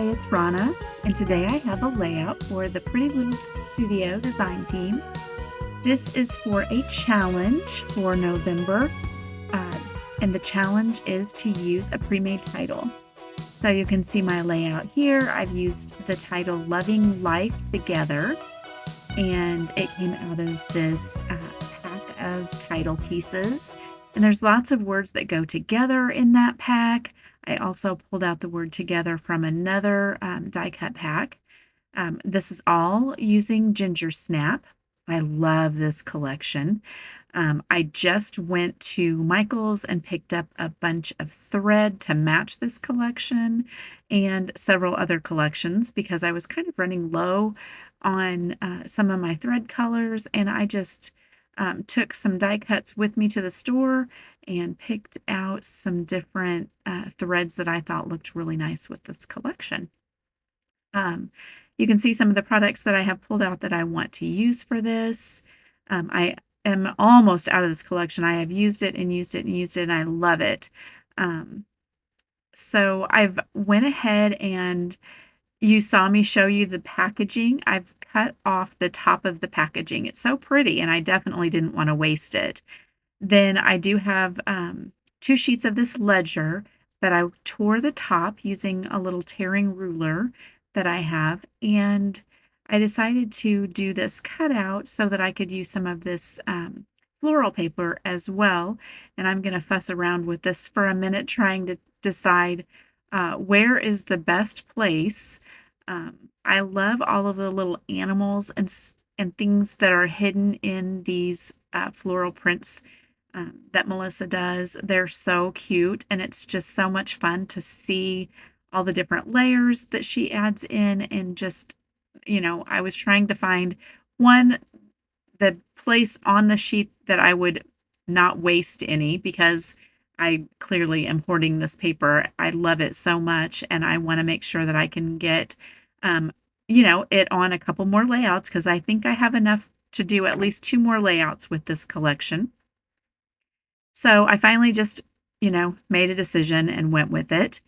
it's Rana, and today I have a layout for the Pretty Little Studio design team. This is for a challenge for November, uh, and the challenge is to use a pre-made title. So you can see my layout here. I've used the title Loving Life Together, and it came out of this pack of title pieces. And there's lots of words that go together in that pack. I also pulled out the word together from another die cut pack. This is all using Ginger Snap. I love this collection. I just went to Michael's and picked up a bunch of thread to match this collection and several other collections because I was kind of running low on some of my thread colors, and I just took some die cuts with me to the store and picked out some different threads that I thought looked really nice with this collection. Um, you can see some of the products that I have pulled out that I want to use for this. I am almost out of this collection. I have used it and used it and used it, and I love it. Um, so I've went ahead and you saw me show you the packaging. I've cut off the top of the packaging. It's so pretty, and I definitely didn't want to waste it. Then I do have 2 sheets of this ledger that I tore the top using a little tearing ruler that I have, and I decided to do this cutout so that I could use some of this floral paper as well. And I'm going to fuss around with this for a minute trying to decide where is the best place. I love all of the little animals and things that are hidden in these floral prints that Melissa does. They're so cute, and it's just so much fun to see all the different layers that she adds in. And just, I was trying to find the place on the sheet that I would not waste any, because I clearly am hoarding this paper. I love it so much, and I want to make sure that I can get, it on a couple more layouts, because I think I have enough to do at least 2 more layouts with this collection. So I finally just, made a decision and went with it.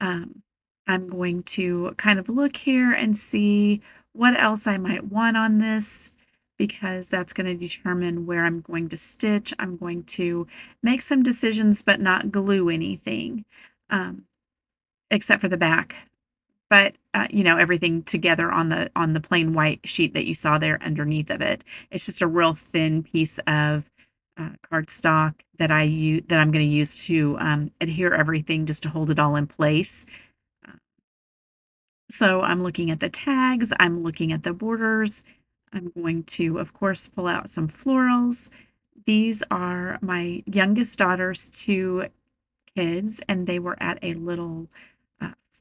I'm going to kind of look here and see what else I might want on this, because that's going to determine where I'm going to stitch. I'm going to make some decisions but not glue anything, except for the back. But everything together on the plain white sheet that you saw there underneath of it. It's just a real thin piece of cardstock that I'm going to use to adhere everything, just to hold it all in place. So I'm looking at the tags, I'm looking at the borders. I'm going to, of course, pull out some florals. These are my youngest daughter's 2 kids, and they were at a little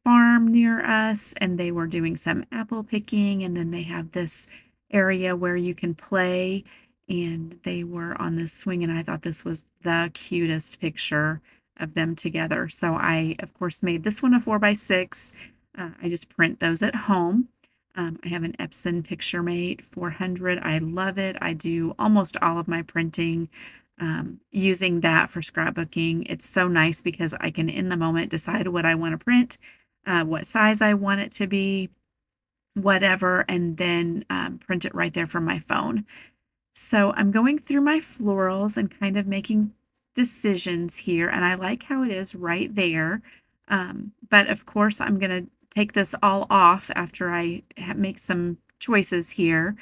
farm near us, and they were doing some apple picking, and then they have this area where you can play, and they were on this swing, and I thought this was the cutest picture of them together. So I, of course, made this one a 4x6. I just print those at home. I have an Epson PictureMate 400. I love it. I do almost all of my printing using that for scrapbooking. It's so nice because I can, in the moment, decide what I want to print, what size I want it to be, whatever, and then print it right there from my phone. So I'm going through my florals and kind of making decisions here, and I like how it is right there. But of course, I'm going to take this all off after I make some choices here.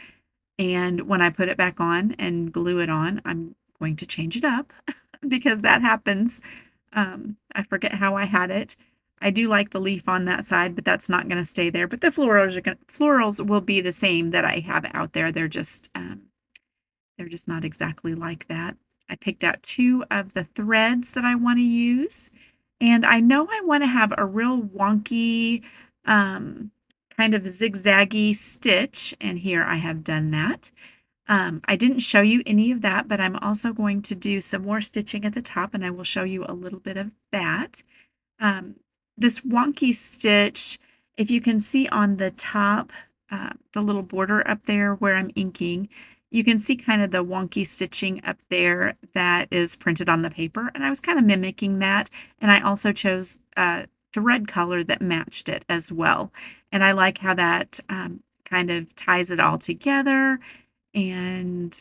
And when I put it back on and glue it on, I'm going to change it up because that happens. I forget how I had it. I do like the leaf on that side, but that's not going to stay there. But the florals will be the same that I have out there. They're just not exactly like that. I picked out 2 of the threads that I want to use. And I know I want to have a real wonky, kind of zigzaggy stitch, and here I have done that. I didn't show you any of that, but I'm also going to do some more stitching at the top, and I will show you a little bit of that. This wonky stitch, if you can see on the top, the little border up there where I'm inking, you can see kind of the wonky stitching up there that is printed on the paper, and I was kind of mimicking that. And I also chose thread color that matched it as well. And I like how that kind of ties it all together. And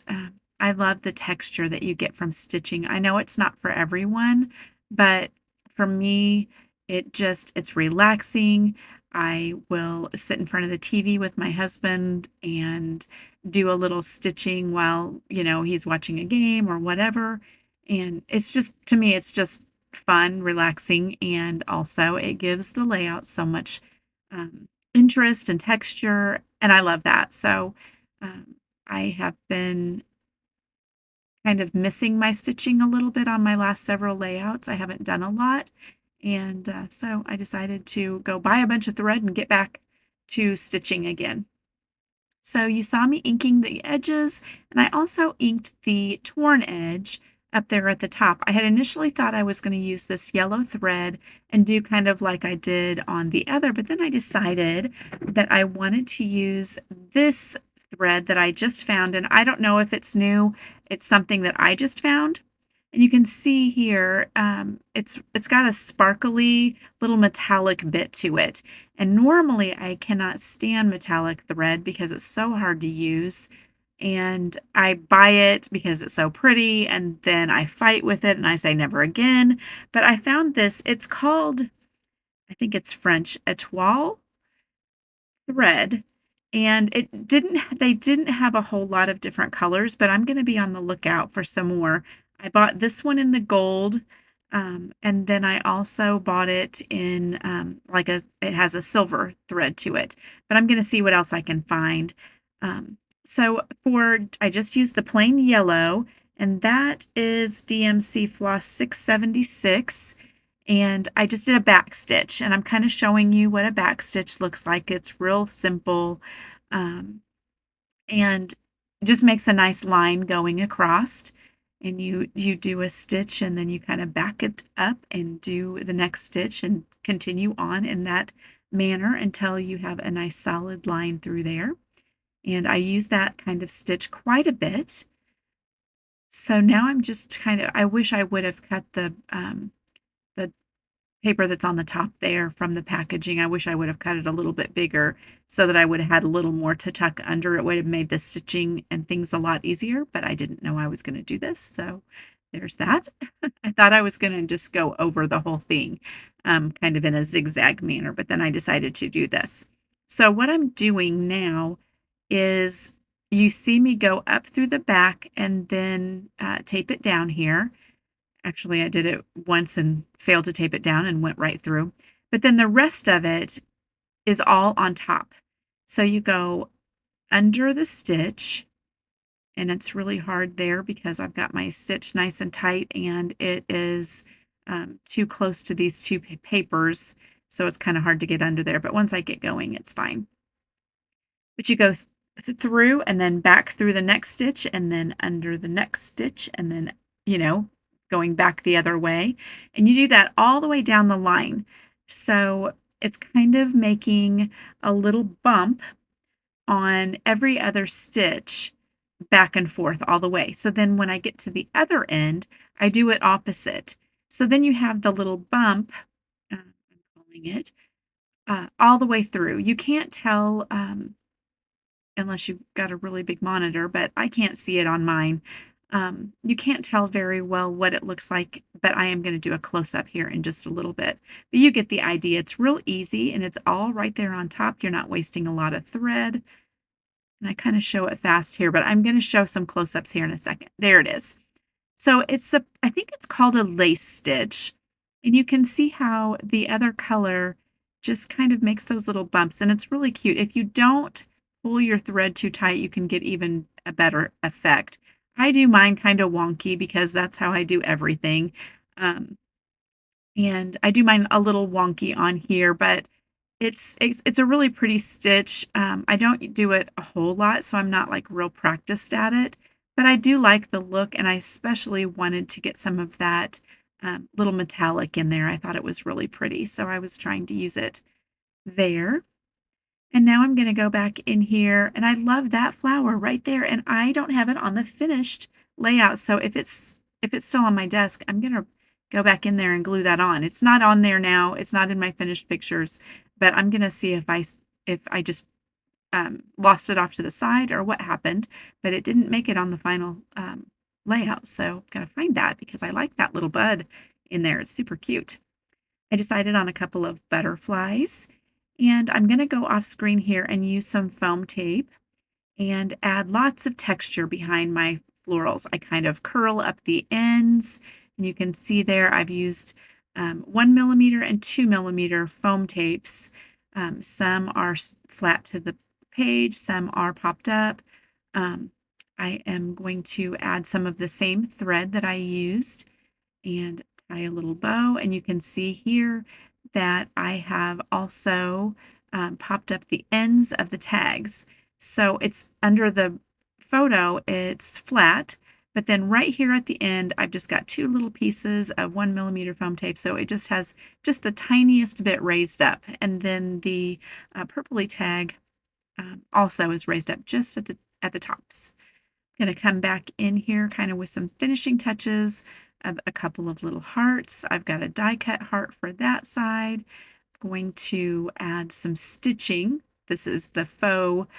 I love the texture that you get from stitching. I know it's not for everyone, but for me, it's relaxing. I will sit in front of the TV with my husband and do a little stitching while, he's watching a game or whatever. And it's just, to me, it's just fun, relaxing, and also it gives the layout so much interest and texture. And I love that. So, um, I have been kind of missing my stitching a little bit on my last several layouts. I haven't done a lot. And so I decided to go buy a bunch of thread and get back to stitching again. So you saw me inking the edges, and I also inked the torn edge up there at the top. I had initially thought I was going to use this yellow thread and do kind of like I did on the other, but then I decided that I wanted to use this thread that I just found, and I don't know if it's new. It's something that I just found. And you can see here, it's got a sparkly little metallic bit to it. And normally I cannot stand metallic thread because it's so hard to use. And I buy it because it's so pretty, and then I fight with it and I say never again. But I found this, it's called, I think it's French, étoile thread, and they didn't have a whole lot of different colors, but I'm gonna be on the lookout for some more. I bought this one in the gold, and then I also bought it in, it has a silver thread to it, but I'm gonna see what else I can find. I just used the plain yellow, and that is DMC Floss 676. And I just did a back stitch, and I'm kind of showing you what a back stitch looks like. It's real simple, um, and just makes a nice line going across. And you do a stitch, and then you kind of back it up and do the next stitch and continue on in that manner until you have a nice solid line through there. And I use that kind of stitch quite a bit. So now I'm just I wish I would have cut the paper that's on the top there from the packaging. I wish I would have cut it a little bit bigger so that I would have had a little more to tuck under. It would have made the stitching and things a lot easier, but I didn't know I was going to do this. So there's that. I thought I was going to just go over the whole thing kind of in a zigzag manner, but then I decided to do this. So what I'm doing now is you see me go up through the back and then tape it down here. Actually, I did it once and failed to tape it down and went right through. But then the rest of it is all on top. So you go under the stitch, and it's really hard there because I've got my stitch nice and tight, and it is too close to these two papers. So it's kind of hard to get under there. But once I get going, it's fine. But you go through and then back through the next stitch and then under the next stitch and then, going back the other way. And you do that all the way down the line. So it's kind of making a little bump on every other stitch back and forth all the way. So then when I get to the other end, I do it opposite. So then you have the little bump, I'm calling it, all the way through. You can't tell unless you've got a really big monitor, but I can't see it on mine. You can't tell very well what it looks like, but I am going to do a close-up here in just a little bit. But you get the idea. It's real easy, and it's all right there on top. You're not wasting a lot of thread. And I kind of show it fast here, but I'm going to show some close-ups here in a second. There it is. So I think it's called a lace stitch, and you can see how the other color just kind of makes those little bumps, and it's really cute. If you don't pull your thread too tight, you can get even a better effect. I do mine kind of wonky because that's how I do everything. And I do mine a little wonky on here, but it's a really pretty stitch. I don't do it a whole lot, so I'm not like real practiced at it, but I do like the look, and I especially wanted to get some of that little metallic in there. I thought it was really pretty, so I was trying to use it there. And now I'm going to go back in here, and I love that flower right there, and I don't have it on the finished layout. So if it's still on my desk, I'm going to go back in there and glue that on. It's not on there now. It's not in my finished pictures, but I'm gonna see if I just lost it off to the side or what happened, but it didn't make it on the final layout. So gotta find that because I like that little bud in there. It's super cute. I decided on a couple of butterflies, and I'm gonna go off screen here and use some foam tape and add lots of texture behind my florals. I kind of curl up the ends, and you can see there I've used 1 millimeter and 2 millimeter foam tapes. Some are flat to the page, some are popped up. Um, I am going to add some of the same thread that I used and tie a little bow. And you can see here that I have also popped up the ends of the tags. So it's under the photo, it's flat, but then right here at the end, I've just got two little pieces of 1 millimeter foam tape. So it just has just the tiniest bit raised up. And then the purpley tag also is raised up just at the tops. I'm going to come back in here kind of with some finishing touches of a couple of little hearts. I've got a die cut heart for that side. Going to add some stitching. This is the faux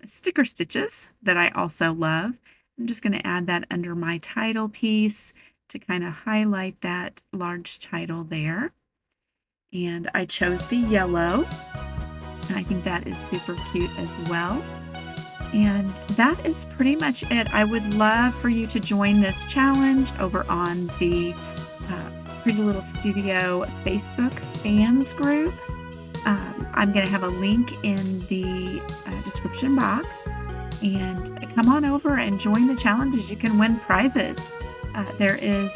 sticker stitches that I also love. I'm just going to add that under my title piece to kind of highlight that large title there. And I chose the yellow, and I think that is super cute as well. And that is pretty much it. I would love for you to join this challenge over on the Pretty Little Studio Facebook fans group. I'm going to have a link in the description box. And come on over and join the challenges. You can win prizes. There is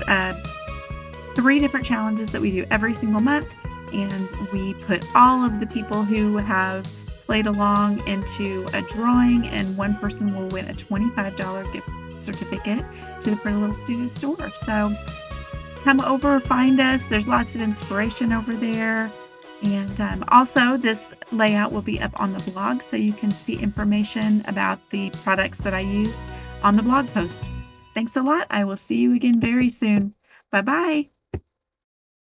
3 different challenges that we do every single month. And we put all of the people who have played along into a drawing, and one person will win a $25 gift certificate to the Pretty Little Studio store. So come over, find us. There's lots of inspiration over there. And also, this layout will be up on the blog, so you can see information about the products that I used on the blog post. Thanks a lot. I will see you again very soon. Bye-bye.